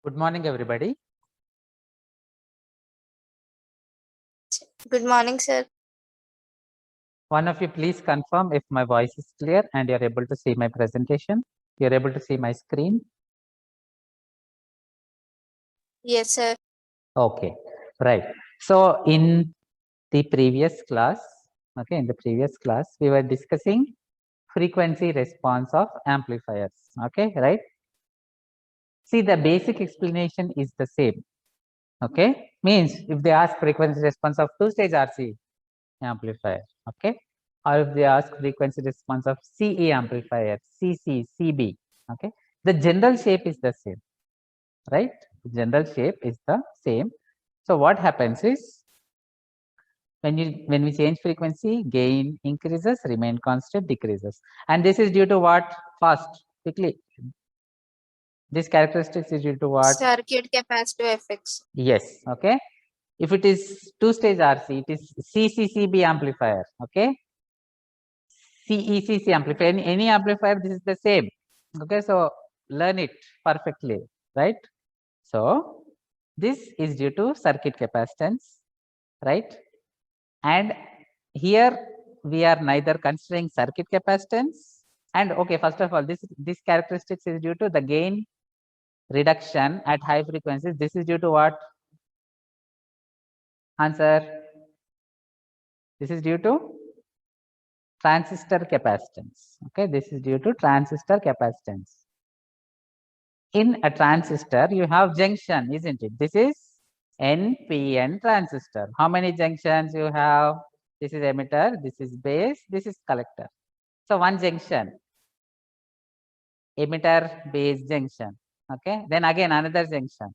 Good morning, everybody. Good morning, sir. One of you please confirm if my voice is clear and you're able to see my presentation. You're able to see my screen. Yes, sir. Okay, right. So in the previous class, we were discussing frequency response of amplifiers. Okay, right? See, the basic explanation is the same. Okay, means if they ask frequency response of two-stage RC amplifier, okay, or if they ask frequency response of CE amplifier, CC, CB, okay, the general shape is the same, right? The general shape is the same. So what happens is when we change frequency, gain increases, remain constant, decreases, and this is due to what? Fast, quickly. This characteristics is due to what? Circuit capacitive effects. Yes, okay. If it is two-stage RC, it is CCCB amplifier, okay. CECC amplifier, any amplifier, this is the same. Okay, so learn it perfectly, right? So this is due to circuit capacitance, right? And here we are neither considering circuit capacitance and okay, first of all, this characteristics is due to the gain reduction at high frequencies. This is due to what? Answer. This is due to transistor capacitance. Okay, this is due to transistor capacitance. In a transistor, you have junction, isn't it? This is NPN transistor. How many junctions you have? This is emitter, this is base, this is collector. So one junction, emitter base junction. Okay, then again another junction,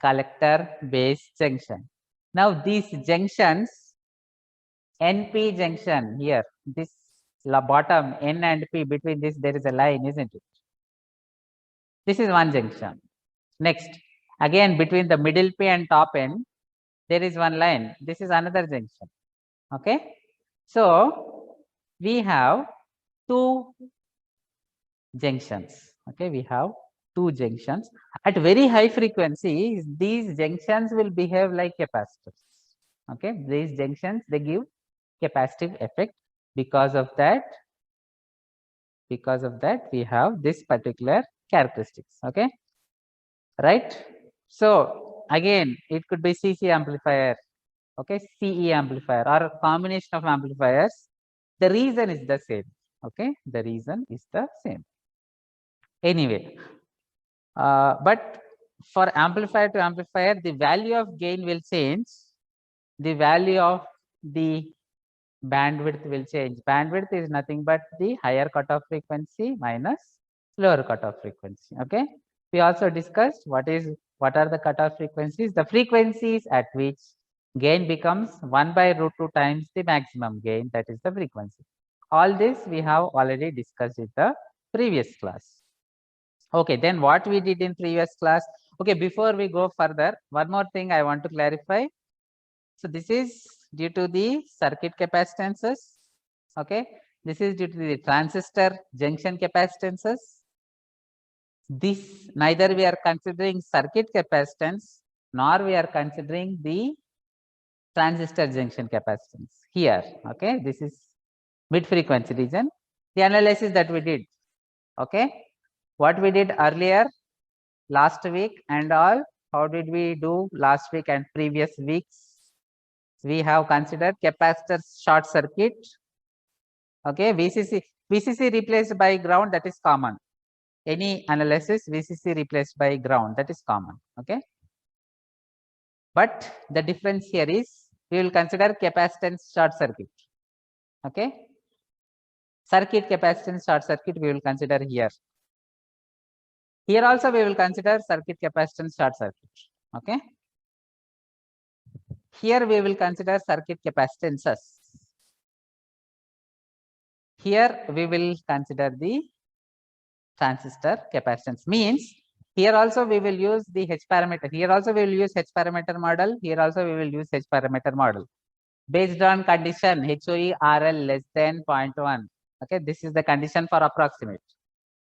collector base junction. Now these junctions, NP junction here, this bottom N and P, between this there is a line, isn't it? This is one junction. Next, again between the middle P and top N, there is one line. This is another junction. Okay. So we have two junctions. Okay, we have two junctions. At very high frequencies, these junctions will behave like capacitors. Okay, these junctions, they give capacitive effect. Because of that, we have this particular characteristics. Okay, right? So again, it could be CC amplifier, okay, CE amplifier, or a combination of amplifiers. The reason is the same. Okay, the reason is the same. Anyway, but for amplifier to amplifier, the value of gain will change. The value of the bandwidth will change. Bandwidth is nothing but the higher cutoff frequency minus lower cutoff frequency. Okay. We also discussed what are the cutoff frequencies. The frequencies at which gain becomes 1 by root 2 times the maximum gain, that is the frequency. All this we have already discussed in the previous class. Okay, then what we did in previous class. Okay, before we go further, one more thing I want to clarify. So this is due to the circuit capacitances. Okay, this is due to the transistor junction capacitances. This neither we are considering circuit capacitance nor we are considering the transistor junction capacitance here. Okay, this is mid frequency region. The analysis that we did. Okay, what we did earlier last week and all, how did we do last week and previous weeks? We have considered capacitor short circuit. Okay, VCC replaced by ground, that is common. Any analysis, VCC replaced by ground, that is common. Okay, but the difference here is we will consider capacitance short circuit. Okay, circuit capacitance short circuit we will consider here. Here also we will consider circuit capacitance short circuit. Okay, here we will consider circuit capacitances. Here we will consider the transistor capacitance. Means here also we will use the H parameter. Here also we will use H parameter model. Here also we will use H parameter model based on condition HOE RL less than 0.1. Okay, this is the condition for approximate.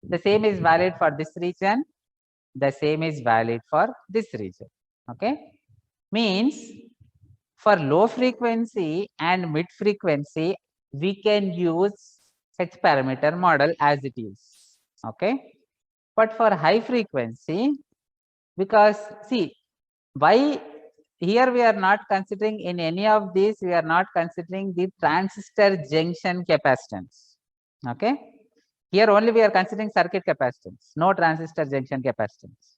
The same is valid for this region. The same is valid for this region. Okay. Means for low frequency and mid frequency, we can use H parameter model as it is. Okay. But for high frequency, because see, why here we are not considering in any of these, we are not considering the transistor junction capacitance. Okay. Here only we are considering circuit capacitance, no transistor junction capacitance.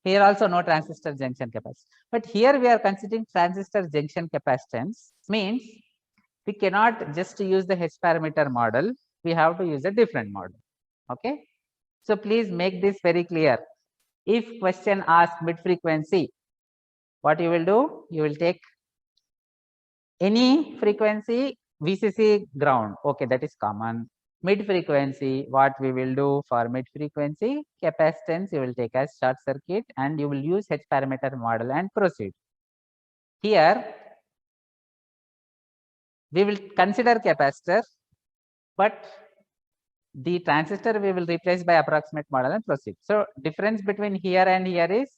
Here also no transistor junction capacitance. But here we are considering transistor junction capacitance, means we cannot just use the H parameter model. We have to use a different model. Okay. So please make this very clear. If question asks mid frequency, what you will do? You will take any frequency VCC ground. Okay, that is common. Mid frequency, what we will do for mid frequency capacitance, you will take as short circuit and you will use H parameter model and proceed. Here we will consider capacitor, but the transistor we will replace by approximate model and proceed. So difference between here and here is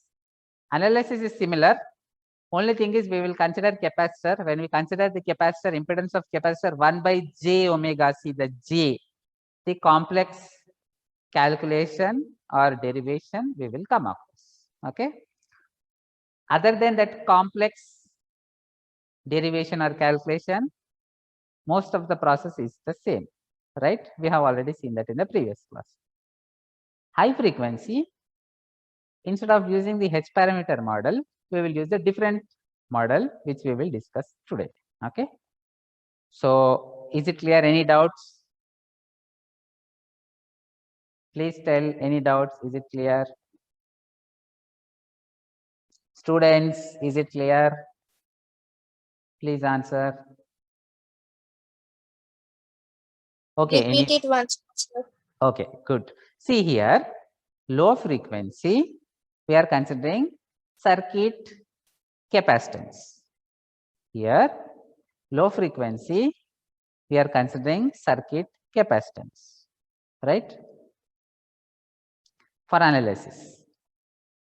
analysis is similar. Only thing is we will consider capacitor. When we consider the capacitor, impedance of capacitor 1 by j omega c, the j, the complex calculation or derivation we will come up with. Okay. Other than that complex derivation or calculation, most of the process is the same, right? We have already seen that in the previous class. High frequency, instead of using the H parameter model, we will use a different model which we will discuss today. Okay. So is it clear? Any doubts? Please tell any doubts. Is it clear? Students, is it clear? Please answer. Okay. Repeat it once, sir. Okay, good. See here, low frequency, we are considering circuit capacitance. Here, low frequency, we are considering circuit capacitance, right? For analysis.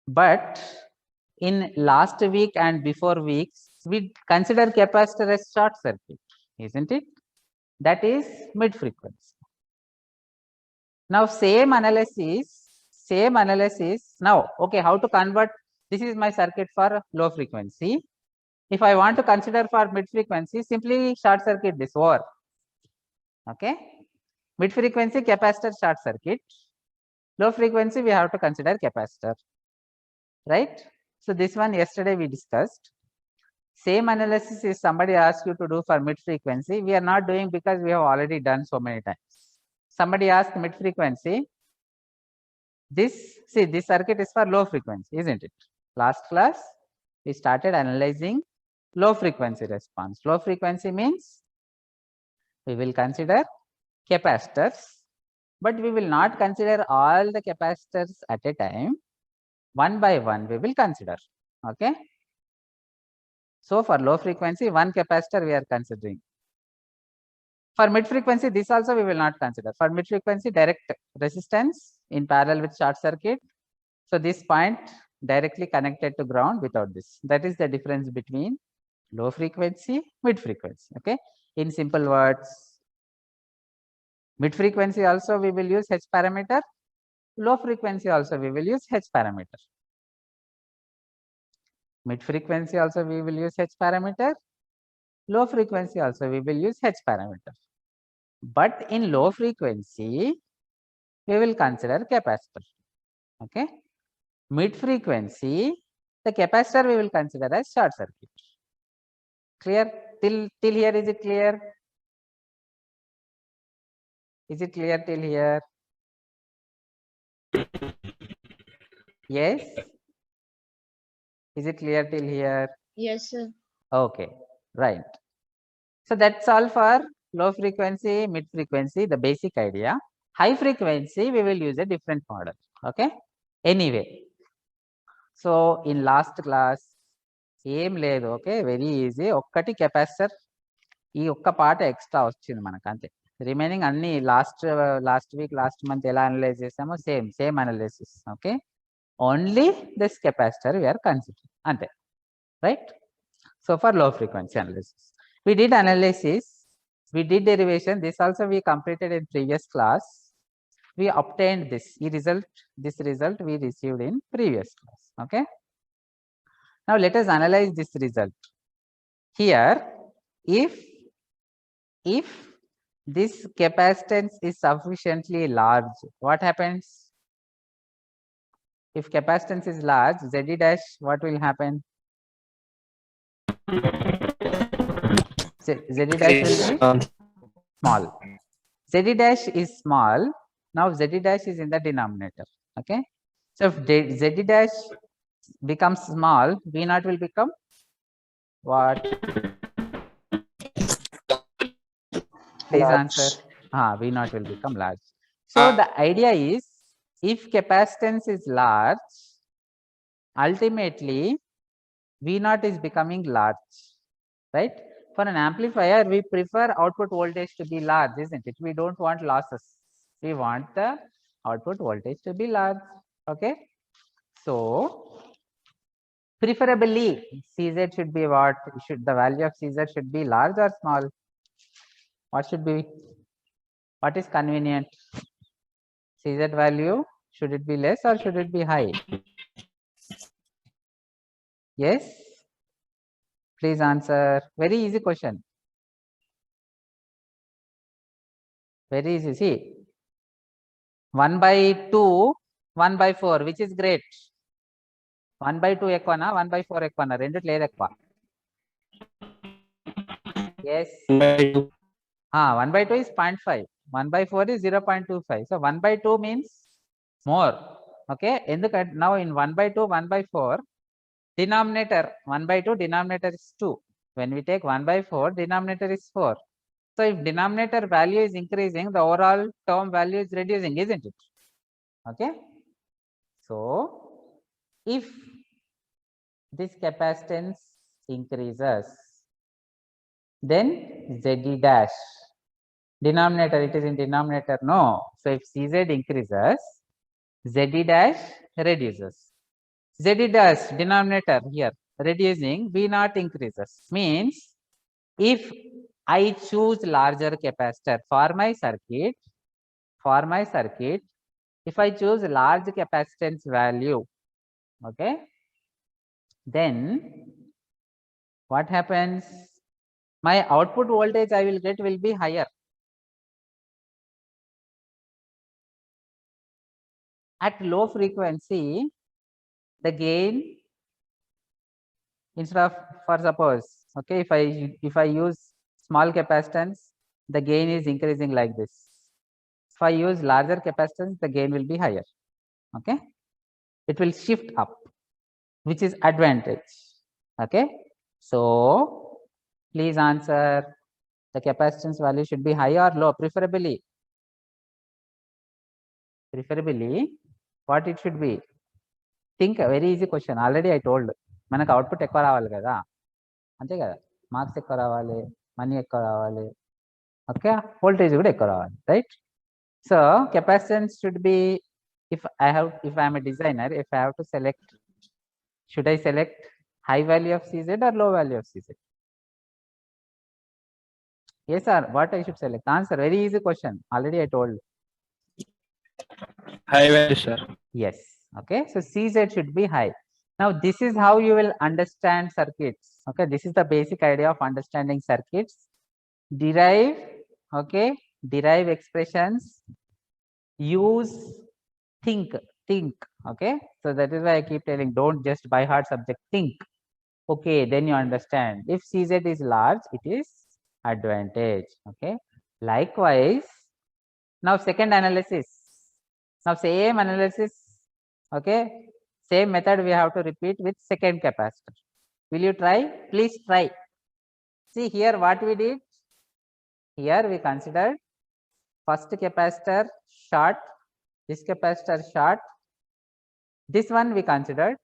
But in last week and before weeks, we consider capacitor as short circuit, isn't it? That is mid frequency. Now same analysis. Now, okay, how to convert? This is my circuit for low frequency. If I want to consider for mid frequency, simply short circuit this over. Okay, mid frequency capacitor short circuit. Low frequency we have to consider capacitor, right? So this one yesterday we discussed. Same analysis is somebody asked you to do for mid frequency. We are not doing because we have already done so many times. Somebody asked mid frequency. This circuit is for low frequency, isn't it? Last class we started analyzing low frequency response. Low frequency means we will consider capacitors, but we will not consider all the capacitors at a time. One by one we will consider. Okay. So for low frequency, one capacitor we are considering. For mid frequency, this also we will not consider. For mid frequency, direct resistance in parallel with short circuit. So this point directly connected to ground without this. That is the difference between low frequency, mid frequency. Okay. In simple words, mid frequency also we will use H parameter. Low frequency also we will use H parameter. Mid frequency also we will use H parameter. Low frequency also we will use H parameter. But in low frequency, we will consider capacitor. Okay. Mid frequency, the capacitor we will consider as short circuit. Clear? Till here, is it clear? Is it clear till here? Yes? Is it clear till here? Yes, sir. Okay, right. So that's all for low frequency, mid frequency, the basic idea. High frequency, we will use a different model. Okay. Anyway, so in last class, ఏం లేదు. Okay, very easy. ఒక్కటి capacitor, ఈ ఒక్క part extra వచ్చింది మనకు అంతే. Remaining అన్ని last week last month ఎలా అనలైజ్ చేసామో same analysis. Okay, only this capacitor we are considering అంతే, right? So for low frequency analysis we did analysis, we did derivation. This also we completed in previous class. We obtained this result we received in previous class. Okay, now let us analyze this result. Here, if this capacitance is sufficiently large, what happens? If capacitance is large, Zd dash, what will happen? Zd dash will be small. Zd dash is small. Now Zd dash is in the denominator. Okay, so if Zd dash becomes small, V naught will become what? Please answer. V naught will become large. So the idea is, if capacitance is large, ultimately V naught is becoming large, right? For an amplifier, we prefer output voltage to be large, isn't it? We don't want losses. We want the output voltage to be large. Okay, so preferably Cz should be what? The value of Cz should be large or small? What should be? What is convenient? Cz value, should it be less or should it be high? Yes, please answer. Very easy question. Very easy. See, 1/2, 1/4, which is great? 1/2 ఎక్కువనా 1/4 ఎక్కువనా? రెండిట్లో ఏది ఎక్కువ? Yes. 1/2 is 0.5, 1/4 is 0.25. So 1/2 means more. Okay, ఎందుకంటే now in 1/2, 1/4, denominator 1/2, denominator is 2. When we take 1/4, denominator is 4. So if denominator value is increasing, the overall term value is reducing, isn't it? Okay, so if this capacitance increases, then Zd dash, denominator, it is in denominator, no. So if Cz increases, Zd dash reduces. Zd dash, denominator here reducing, V naught increases. Means if I choose larger capacitor for my circuit, if I choose large capacitance value, okay, then what happens? My output voltage I will get will be higher. At low frequency, the gain, instead of, for suppose, okay, if I use small capacitance, the gain is increasing like this. If I use larger capacitance, the gain will be higher. Okay, it will shift up, which is advantage. Okay, so please answer. The capacitance value should be high or low? Preferably what it should be? Think, a very easy question. Already I told, మనకు output ఎక్కువ రావాలి కదా, అంతే కదా? Marks ఎక్కువ రావాలి, money ఎక్కువ రావాలి, ఓకే, వోల్టేజ్ కూడా ఎక్కువ రావాలి, right? So capacitance should be, if I am a designer, if I have to select, should I select high value of Cz or low value of Cz? Yes sir, what I should select? Answer, very easy question, already I told. High value, sir. Yes. Okay, so Cz should be high. Now this is how you will understand circuits. Okay, this is the basic idea of understanding circuits. Derive, okay, derive expressions, use, think. Okay, so that is why I keep telling, don't just by heart subject, think. Okay, then you understand. If Cz is large, it is advantage. Okay, likewise, now second analysis. Now same analysis, okay, same method we have to repeat with second capacitor. Will you try? Please try. See here what we did. Here we considered first capacitor short, this capacitor short, this one we considered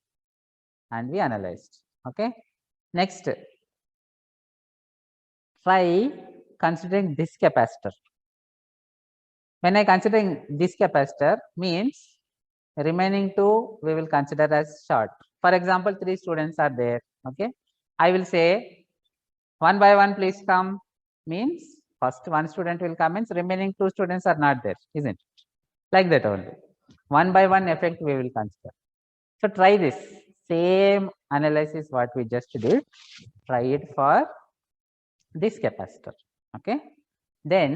and we analyzed. Okay, next try considering this capacitor. When I considering this capacitor, means remaining two we will consider as short. For example, 3 students are there. Okay, I will say one by one please come, means first one student will come, means remaining 2 students are not there, isn't it? Like that only. One by one effect we will consider. So try this same analysis what we just did. Try it for this capacitor. Okay, then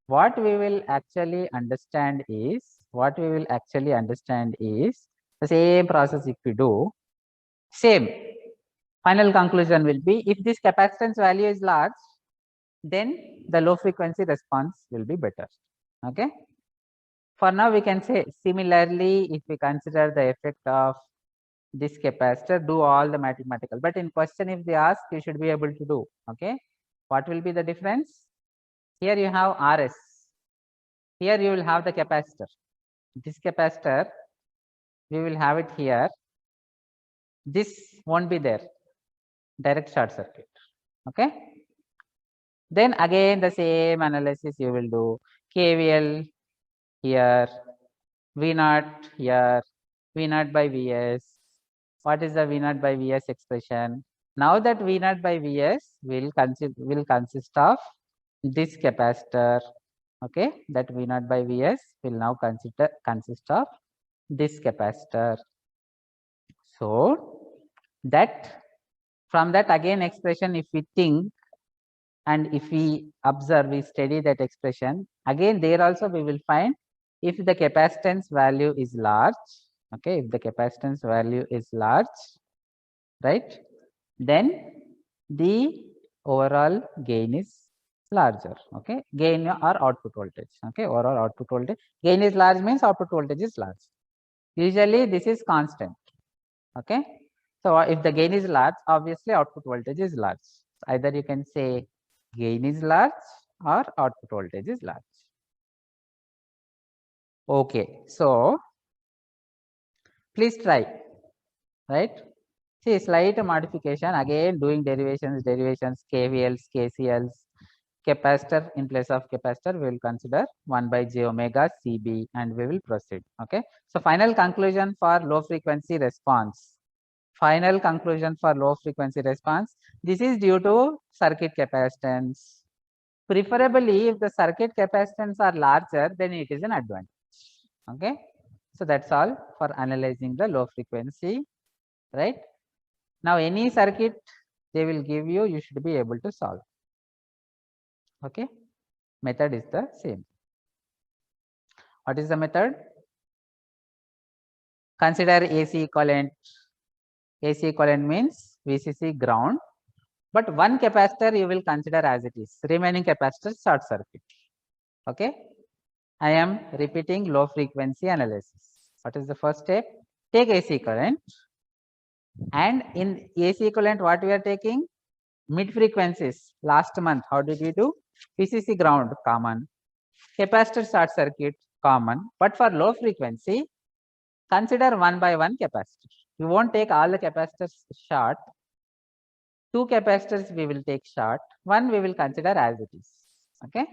what we will actually understand is the same process. If we do same, final conclusion will be, if this capacitance value is large, then the low frequency response will be better. Okay, for now we can say similarly, if we consider the effect of this capacitor, do all the mathematical, but in question if they ask, you should be able to do. Okay, what will be the difference? Here you have RS, here you will have the capacitor. This capacitor we will have it here, this won't be there, direct short circuit. Okay, then again the same analysis you will do. KVL here, V0 here, V0 by Vs. What is the V0 by Vs expression? Now that V0 by Vs will consist of this capacitor. Okay, that V0 by Vs will now consist of this capacitor. So that from that again expression, if we think and if we observe, we study that expression, again there also we will find, if the capacitance value is large, okay, if the capacitance value is large, right, then the overall gain is larger. Okay, gain or output voltage. Okay, overall output voltage, gain is large means output voltage is large. Usually this is constant. Okay, so if the gain is large, obviously output voltage is large. Either you can say gain is large or output voltage is large. Okay, so please try, right? See, slight modification, again doing derivations, KVLs, KCLs, capacitor in place of capacitor, we will consider 1 by j omega CB and we will proceed. Okay, so final conclusion for low frequency response. Final conclusion for low frequency response, this is due to circuit capacitance. Preferably, if the circuit capacitance are larger, then it is an advantage. Okay, so that's all for analyzing the low frequency, right? Now, any circuit they will give you, you should be able to solve. Okay, method is the same. What is the method? Consider AC equivalent. AC equivalent means VCC ground, but one capacitor you will consider as it is, remaining capacitor short circuit. Okay, I am repeating low frequency analysis. What is the first step? Take AC current, and in AC equivalent what we are taking? Mid frequencies. Last month how did we do? VCC ground common, capacitor short circuit common, but for low frequency consider one by one capacitor. You won't take all the capacitors short. 2 capacitors we will take short, one we will consider as it is. Okay,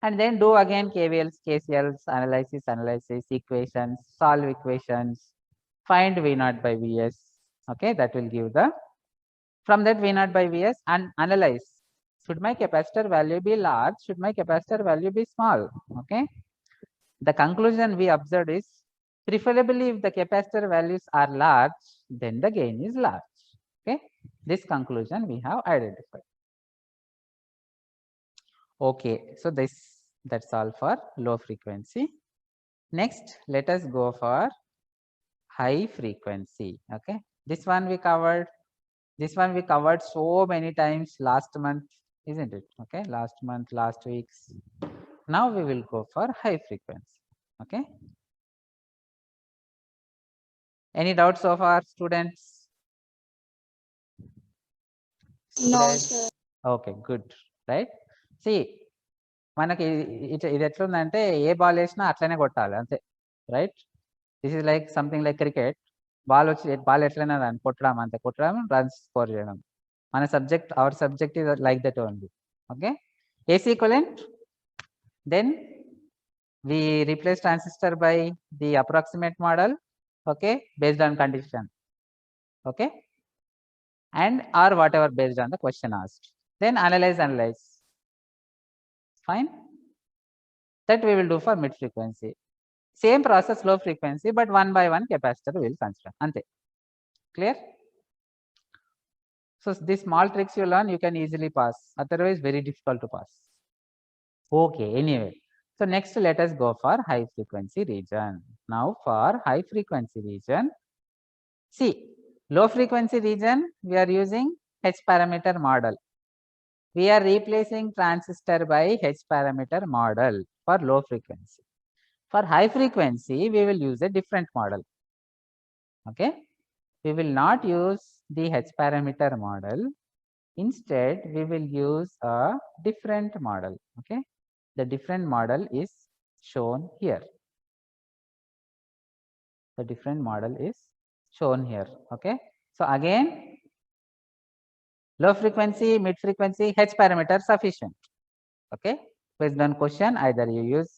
and then do again KVLs, KCLs, analysis, equations, solve equations, find V0 by Vs. Okay, that will give the, from that V0 by Vs and analyze, should my capacitor value be large, should my capacitor value be small. Okay, the conclusion we observed is, preferably if the capacitor values are large, then the gain is large. Okay, this conclusion we have identified. Okay, so that's all for low frequency. Next, let us go for high frequency. Okay, this one we covered. This one we covered so many times last month, isn't it? Okay, last month, last weeks. Now we will go for high frequency. Okay. Any doubts so far, students? No, sir. Okay, good. Right? See, మనకి ఇది ఎట్లుందంటే ఏ ball వేసినా అట్లనే కొట్టాలి అంతే, right? This is like something like cricket. Ball ఎట్లయినా దాన్ని కొట్టడం అంతే, కొట్టడం, రన్స్ స్కోర్ చేయడం. మన subject, our subject is like that only. Okay, AC equivalent, then we replace transistor by the approximate model, okay, based on condition, okay, and or whatever based on the question asked. Then analyze. Fine. That we will do for mid frequency. Same process low frequency, but one by one capacitor will consider. Ante. Clear? So these small tricks you learn, you can easily pass. Otherwise, very difficult to pass. Okay, anyway. So next, let us go for high frequency region. Now for high frequency region, see, low frequency region, we are using H parameter model. We are replacing transistor by H parameter model for low frequency. For high frequency, we will use a different model. Okay, we will not use the H parameter model. Instead, we will use a different model. Okay, the different model is shown here. The different model is shown here. Okay, so again, low frequency, mid frequency, H parameter sufficient. Okay, based on question, either you use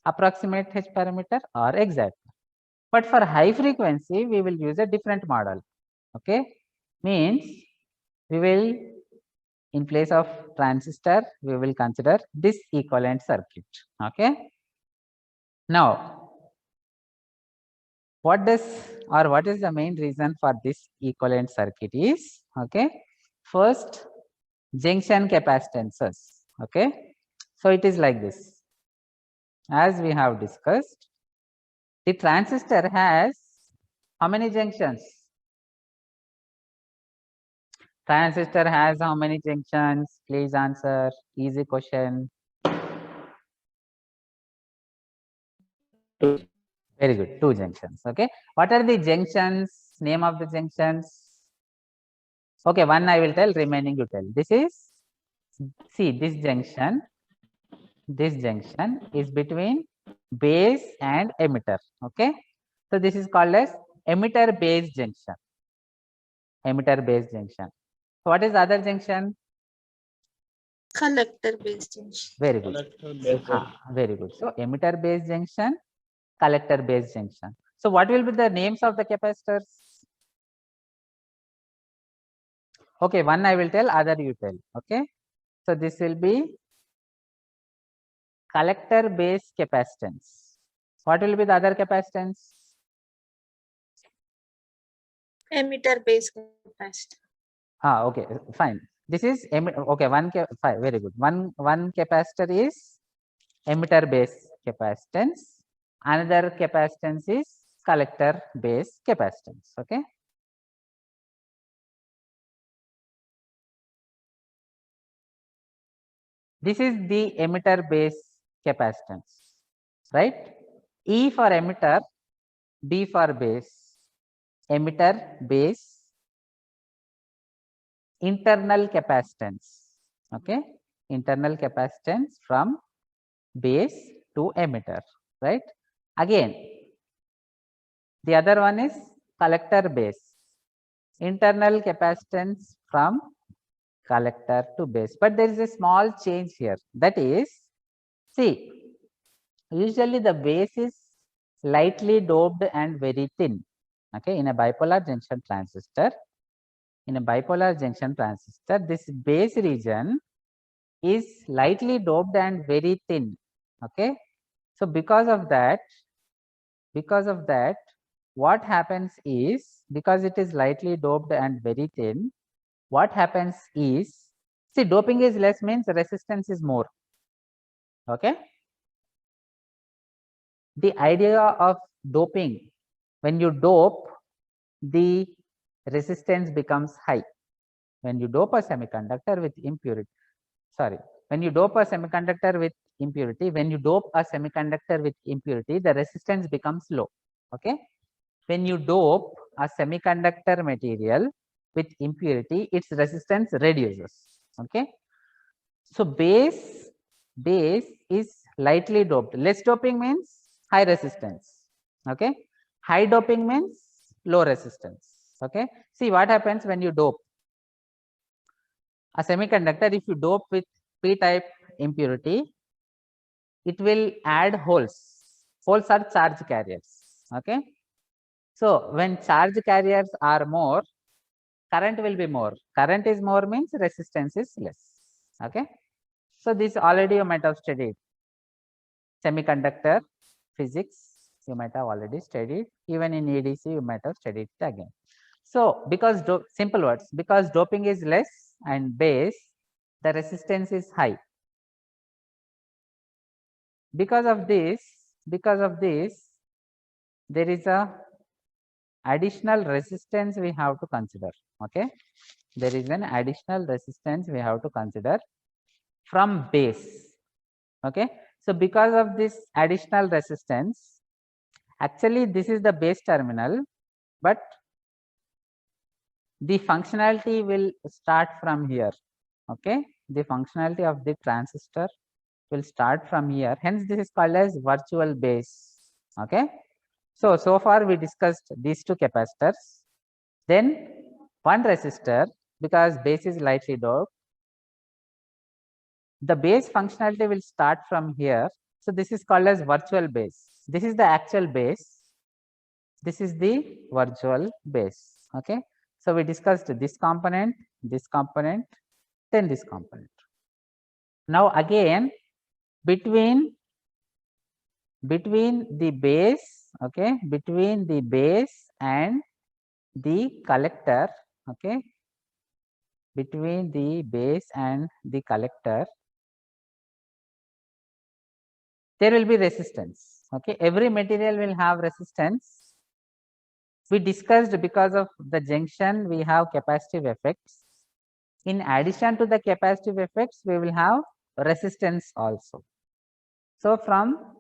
approximate H parameter or exact. But for high frequency, we will use a different model. Okay, means we will, in place of transistor, we will consider this equivalent circuit. Okay, now what does or what is the main reason for this equivalent circuit is, okay, first junction capacitances. Okay, so it is like this. As we have discussed, the transistor has how many junctions? Transistor has how many junctions? Please answer. Easy question. Very good. 2 junctions. Okay. What are the junctions? Name of the junctions? Okay. One I will tell. Remaining you tell. This is, see, this junction. This junction is between base and emitter. Okay. So this is called as emitter base junction. Emitter base junction. So what is the other junction? Collector based junction. Very good. Very good. So emitter base junction, collector base junction. So what will be the names of the capacitors? Okay, one I will tell, other you tell. Okay. So this will be collector base capacitance. What will be the other capacitance? Emitter based capacitor. Okay, fine. This is okay. Fine, very good. One capacitor is emitter base capacitance. Another capacitance is collector base capacitance. Okay. This is the emitter base capacitance, right? E for emitter, B for base. Emitter base internal capacitance. Okay, internal capacitance from base to emitter, right? Again, the other one is collector base, internal capacitance from collector to base. But there is a small change here. That is, see, usually the base is lightly doped and very thin. Okay, in a bipolar junction transistor, this base region is lightly doped and very thin. Okay, so because of that, what happens is, because it is lightly doped and very thin, what happens is, see, doping is less means resistance is more. Okay, the idea of doping, when you dope, the resistance becomes high. When you dope a semiconductor with impurity, when you dope a semiconductor with impurity, the resistance becomes low. Okay, when you dope a semiconductor material with impurity, its resistance reduces. Okay, so base is lightly doped. Less doping means high resistance. Okay, high doping means low resistance. Okay, see what happens when you dope a semiconductor. If you dope with p-type impurity, it will add holes. Holes are charge carriers. Okay. So when charge carriers are more, current will be more. Current is more means resistance is less. Okay. So this already you might have studied. Semiconductor physics, you might have already studied. Even in EDC, you might have studied it again. So because simple words, because doping is less and base, the resistance is high. Because of this, there is a additional resistance we have to consider. Okay, there is an additional resistance we have to consider from base. Okay, so because of this additional resistance, actually this is the base terminal, but the functionality will start from here. Okay, the functionality of the transistor will start from here. Hence, this is called as virtual base. Okay, so far we discussed these two capacitors, then one resistor, because base is lightly doped. The base functionality will start from here. So this is called as virtual base. This is the actual base. This is the virtual base. Okay. So we discussed this component, then this component. Now again, between the base, okay, between the base and the collector, okay, between the base and the collector, there will be resistance. Okay, every material will have resistance. We discussed because of the junction we have capacitive effects. In addition to the capacitive effects, we will have resistance also. So from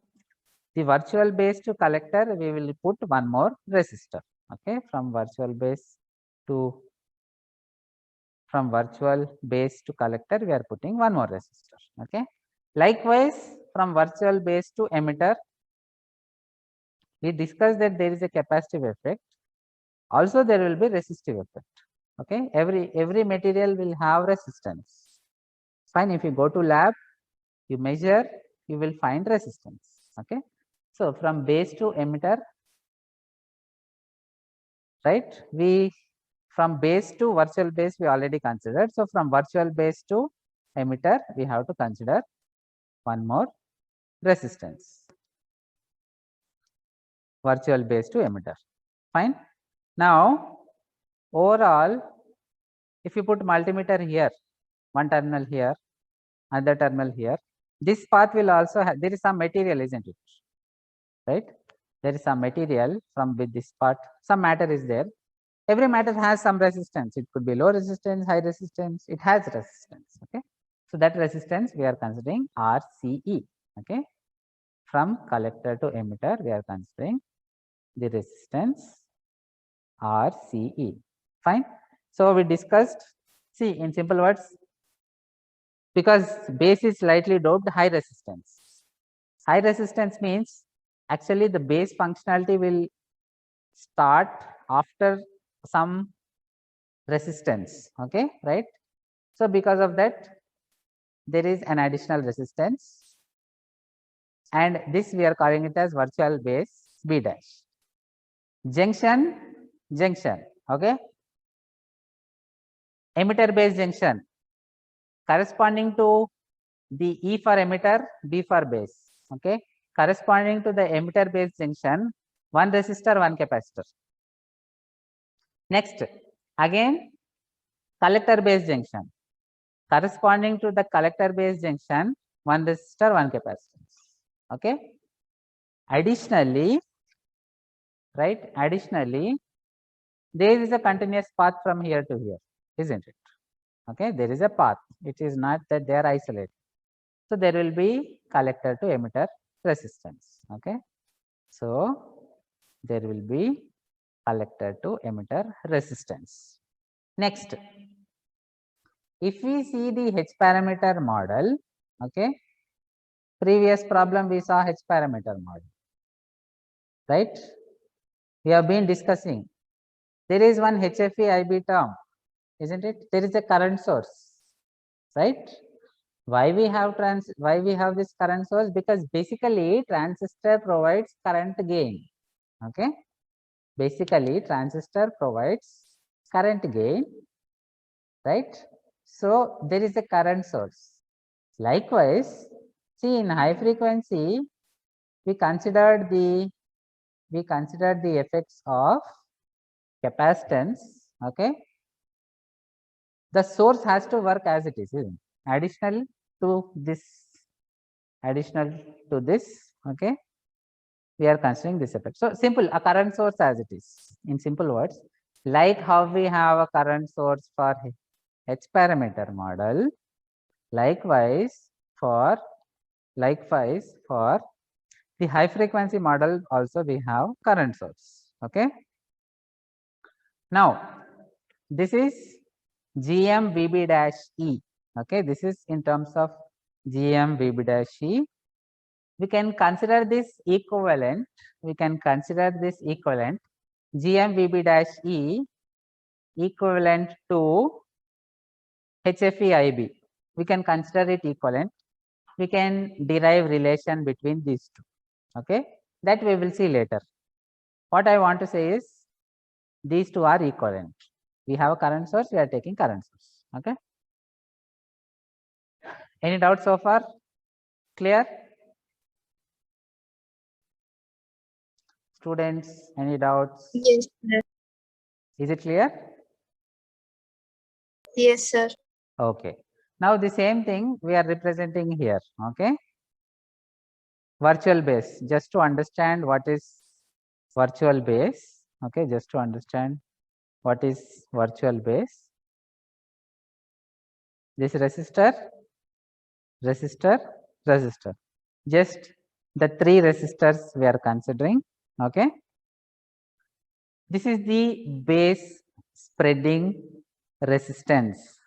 the virtual base to collector, we will put one more resistor. Okay, from virtual base to collector, we are putting one more resistor. Okay, likewise from virtual base to emitter, we discussed that there is a capacitive effect. Also, there will be resistive effect. Okay, every material will have resistance. Fine. If you go to lab, you measure, you will find resistance. Okay, so from base to emitter, right? From base to virtual base we already considered. So from virtual base to emitter, we have to consider one more resistance. Virtual base to emitter. Fine. Now overall, if you put multimeter here, one terminal here, another terminal here, this path will also have, there is some material, isn't it? Right? There is some material from with this part, some matter is there. Every matter has some resistance. It could be low resistance, high resistance. It has resistance. Okay. So that resistance we are considering RCE. Okay. From collector to emitter, we are considering the resistance RCE. Fine. So we discussed, see in simple words, because base is slightly doped, high resistance. High resistance means actually the base functionality will start after some resistance. Okay, right? So because of that, there is an additional resistance, and this we are calling it as virtual base B dash. Junction, okay, emitter base junction corresponding to the E for emitter, B for base. Okay, corresponding to the emitter base junction, one resistor, one capacitor. Next, again collector base junction corresponding to the collector base junction, one resistor, one capacitance. Okay. Additionally, right? Additionally, there is a continuous path from here to here, isn't it? Okay, there is a path. It is not that they are isolated. So there will be collector to emitter resistance. Okay, so there will be collector to emitter resistance. Next, if we see the H parameter model, okay, previous problem we saw H parameter model, right? We have been discussing. There is one HFE IB term, isn't it? There is a current source, right? Why we have this current source? Because basically transistor provides current gain. Okay, basically transistor provides current gain, right? So there is a current source. Likewise, see, in high frequency we considered the effects of capacitance. Okay, the source has to work as it is, isn't it? Additional to this, okay, we are considering this effect. So simple, a current source as it is, in simple words, like how we have a current source for H parameter model. Likewise for the high frequency model also we have current source. Okay, now this is GM-VB-E. Okay, this is in terms of GM-VB-E. We can consider this equivalent. GM-VB-E equivalent to HFE-IB. We can consider it equivalent. We can derive relation between these two. Okay, that we will see later. What I want to say is these two are equivalent. We have a current source, we are taking current source. Okay, any doubts so far? Clear? Students, any doubts? Yes, sir. Is it clear? Yes, sir. Okay, now the same thing we are representing here. Okay, virtual base, just to understand what is virtual base. Okay, just to understand what is virtual base. This resistor, just the three resistors we are considering. Okay, this is the base spreading resistance,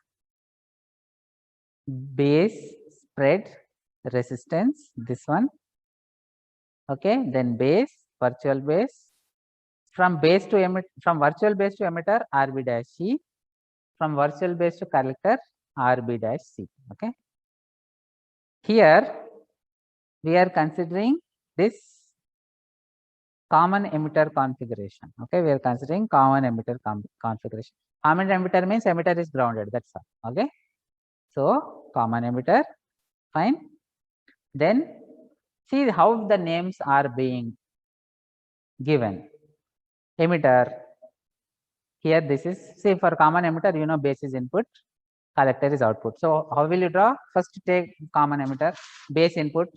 base spread resistance, this one. Okay, then base, virtual base, from base to emitter, from virtual base to emitter RB dash C, from virtual base to collector RB dash C. Okay, here we are considering this common emitter configuration. Okay, we are considering common emitter configuration. Common emitter means emitter is grounded, that's all. Okay, so common emitter, fine. Then see how the names are being given. Emitter, here this is, say for common emitter, you know, base is input, collector is output. So how will you draw? First take common emitter, base input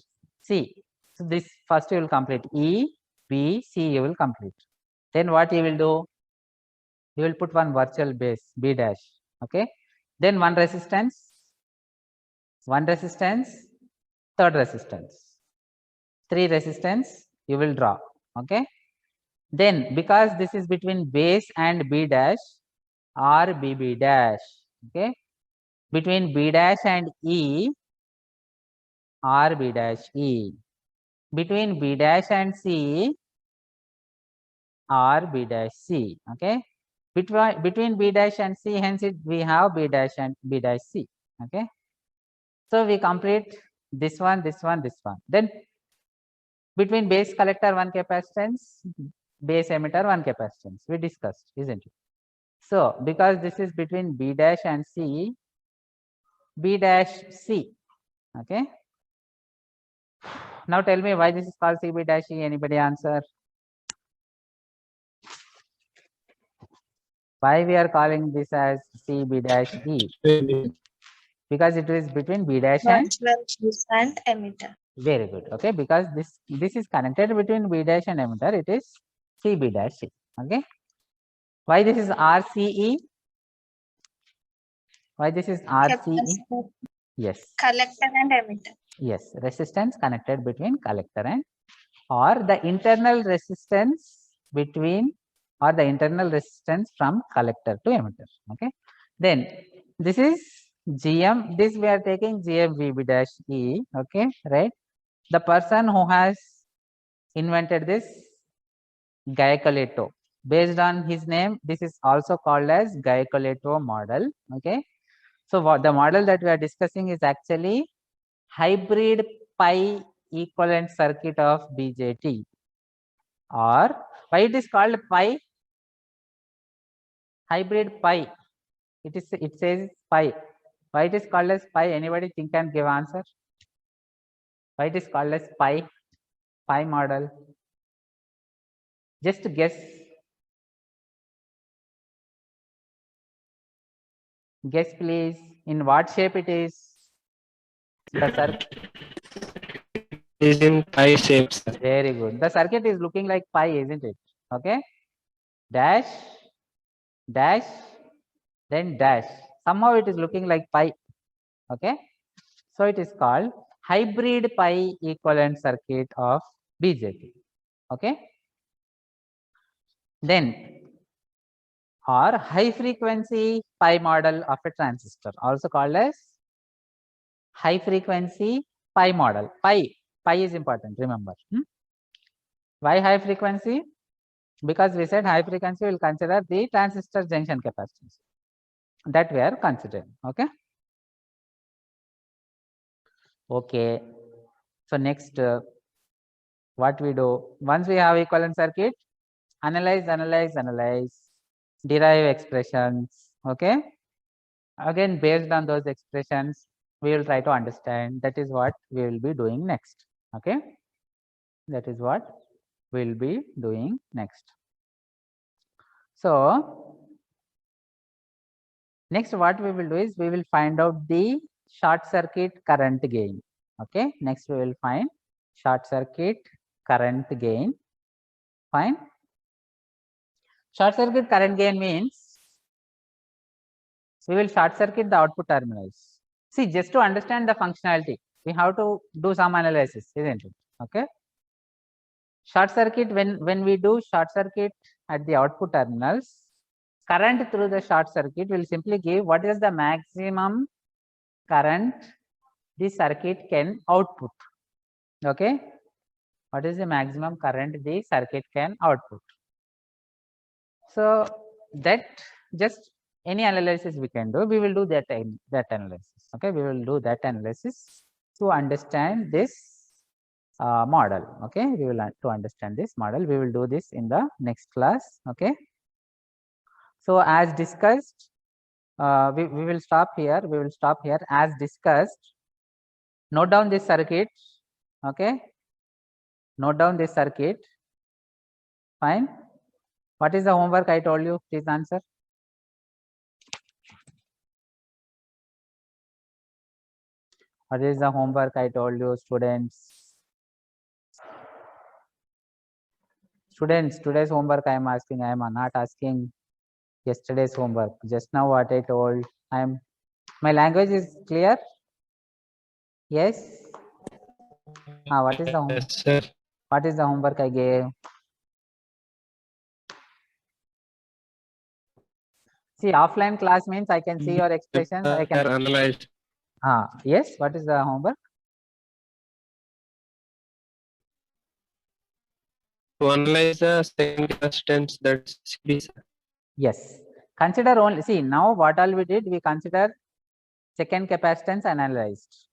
C. So this first you will complete E, B, C you will complete. Then what you will do? You will put one virtual base B dash. Okay. Then one resistance, third resistance, three resistance you will draw. Okay. Then because this is between base and B dash, RBB dash. Okay. Between B dash and E, RB dash E. Between B dash and C, RB dash C. Okay. Between B dash and C, hence we have B dash and B dash C. Okay. So we complete this one. Then between base collector one capacitance, base emitter one capacitance. We discussed, isn't it? So because this is between B dash and C, B dash C. Okay. Now tell me why this is called CB dash E. Anybody answer? Why we are calling this as CB dash E? Because it is between B dash and emitter. Very good. Okay, because this is connected between B dash and emitter, it is CB dash E. Okay. Why this is RCE? Why this is RCE? Yes. Collector and emitter. Yes, resistance connected between collector and, or the internal resistance between, or the internal resistance from collector to emitter. Okay. Then this is GM, this we are taking GM VB dash E. Okay, right? The person who has invented this, Gaecoletto, based on his name, this is also called as Gaecoletto model. Okay, so what the model that we are discussing is actually hybrid pi equivalent circuit of BJT, or why it is called pi? Hybrid pi. It says pi. Why it is called as pi? Anybody think and give answer? Why it is called as pi? Pi model. Just guess. Guess please. In what shape it is? The circuit. Is in pi shapes. Very good. The circuit is looking like pi, isn't it? Okay. Dash, dash, then dash. Somehow it is looking like pi. Okay. So it is called hybrid pi equivalent circuit of BJT. Okay. Then, or high frequency pi model of a transistor, also called as high frequency pi model. Pi is important, remember. Why high frequency? Because we said high frequency will consider the transistor junction capacitance that we are considering. Okay. Okay. So next, what we do, once we have equivalent circuit, analyze, derive expressions. Okay. Again, based on those expressions, we will try to understand. That is what we will be doing next. Okay. That is what we will be doing next. So next what we will do is we will find out the short circuit current gain. Okay. Next we will find short circuit current gain. Fine. Short circuit current gain means we will short circuit the output terminals. See, just to understand the functionality, we have to do some analysis, isn't it? Okay. Short circuit, when we do short circuit at the output terminals, current through the short circuit will simply give what is the maximum current the circuit can output. Okay. What is the maximum current the circuit can output? So that just any analysis we can do, we will do that analysis. Okay, we will do that analysis to understand this model. Okay, we will to understand this model. We will do this in the next class. Okay. So as discussed, we will stop here. We will stop here. As discussed, note down this circuit. Okay. Note down this circuit. Fine. What is the homework I told you? Please answer. What is the homework I told you, students? Students, today's homework I am asking. I am not asking yesterday's homework. Just now what I told. My language is clear? Yes? What is the homework? Yes, sir. What is the homework I gave? See, offline class means I can see your expressions. I can analyze. Yes. What is the homework? To analyze the second capacitance, that's CD, sir. Yes. Consider only. See, now what all we did, we consider second capacitance and analyzed.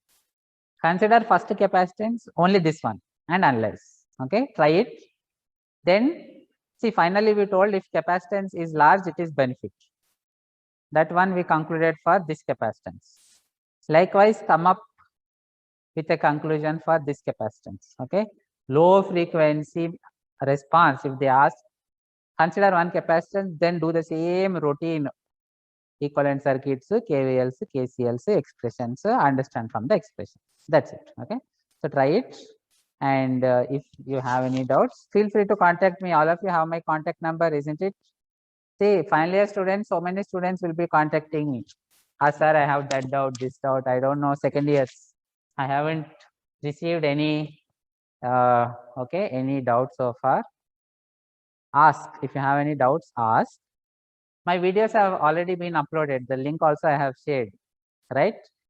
Consider first capacitance, only this one, and analyze. Okay, try it. Then see, finally we told if capacitance is large, it is benefit. That one we concluded for this capacitance. Likewise, come up with a conclusion for this capacitance. Okay, low frequency response. If they ask, consider one capacitance, then do the same routine equivalent circuits, KVLs, KCLs, expressions, understand from the expression. That's it. Okay. So try it. And if you have any doubts, feel free to contact me. All of you have my contact number, isn't it? See, final year students, so many students will be contacting me. Sir, I have that doubt, this doubt. I don't know. Second years, I haven't received any any doubts so far. Ask. If you have any doubts, ask. My videos have already been uploaded. The link also I have shared, right?